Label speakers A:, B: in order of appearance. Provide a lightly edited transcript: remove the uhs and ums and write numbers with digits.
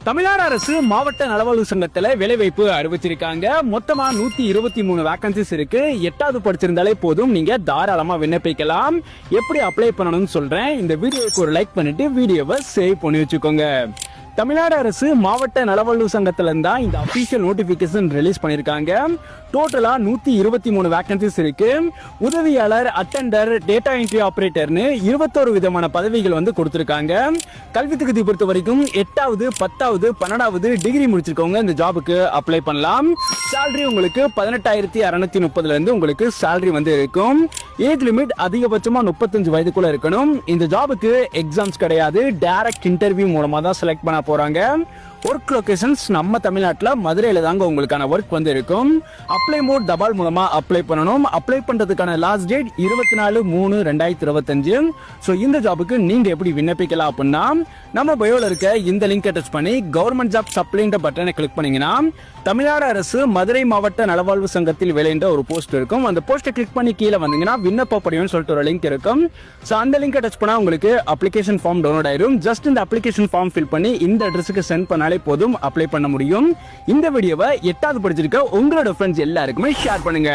A: தமிழ்நாடு அரசு மாவட்ட நலவாழ்வு சங்கத்துல வேலைவாய்ப்பு அறிவிச்சிருக்காங்க. மொத்தமா 123 வேகன்சிஸ் இருக்கு. 8வது படிச்சிருந்தாலே போதும், நீங்க தாராளமா விண்ணப்பிக்கலாம். எப்படி அப்ளை பண்ணணும்னு சொல்றேன். இந்த வீடியோக்கு ஒரு லைக் பண்ணிட்டு வீடியோவை சேவ் பண்ணி வச்சுக்கோங்க. தமிழ்நாடு அரசு மாவட்ட நலவாழ்வு சங்கத்துல இருந்தா இந்த அபிஷியல் நோட்டிபிகேஷன் ரிலீஸ் பண்ணிருக்காங்க. டோட்டலா 123 வேகன்சிஸ் இருக்கு. உதவியாளர், அட்டெண்டர், டேட்டா என்ட்ரி ஆபரேட்டர்னு 21 விதமான பதவிகள் வந்து கொடுத்திருக்காங்க. கல்வி தகுதி பொறுத்த வரைக்கும் 8வது, 10வது, 12வது டிகிரி முடிச்சிருக்கவங்க இந்த ஜாபுக்கு அப்ளை பண்ணலாம். சேலரி உங்களுக்கு 18,630 இருந்து உங்களுக்கு சேலரி வந்து இருக்கும். ஏஜ் லிமிட் அதிகபட்சமா 35 வயதுக்குள்ள இருக்கணும். இந்த ஜாபுக்கு எக்ஸாம்ஸ் கிடையாது, டைரக்ட் இன்டர்வியூ மூலமா தான் செலக்ட் பண்ண போறாங்க. ஒர்க் லொகேஷன்ஸ் நம்ம தமிழ்நாட்டுல மதுரையில தாங்க உங்களுக்கான ஒர்க் வந்து இருக்கும். அப்ளை மோட் தபால் மூலமா அப்ளை பண்ணணும். அப்ளை பண்றதுக்கான லாஸ்ட் டேட் 24/3/2025. சோ இந்த ஜாபுக்கு நீங்க எப்படி விண்ணப்பிக்கலாம் அப்படின்னா, நம்ம பயோல இருக்க இந்த லிங்கை டச் பண்ணி கவர்மெண்ட் ஜாப் சப்ளைன்ற பட்டனை கிளிக் பண்ணீங்கன்னா தமிழ்நாடு அரசு மதுரை மாவட்ட நலவாழ்வு சங்கத்தில் வேலைன்ற ஒரு போஸ்ட் இருக்கும். அந்த போஸ்ட்டை கிளிக் பண்ணி கீழே வந்தீங்கன்னா விண்ணப்ப படிவம்னு சொல்லிட்டு ஒரு லிங்க் இருக்கும். சோ அந்த லிங்கை டச் பண்ணா உங்களுக்கு அப்ளிகேஷன் ஃபார்ம் டவுன்லோட் ஆயிரும். ஜஸ்ட் இந்த அப்ளிகேஷன் ஃபார்ம் ஃபில் பண்ணி இந்த அட்ரஸுக்கு சென்ட் பண்ணாலே போதும், அப்ளை பண்ண முடியும். இந்த வீடியோவை 8வது படிச்சிருக்க உங்களோட ஃப்ரெண்ட்ஸ் எல்லாருக்குமே ஷேர் பண்ணுங்க.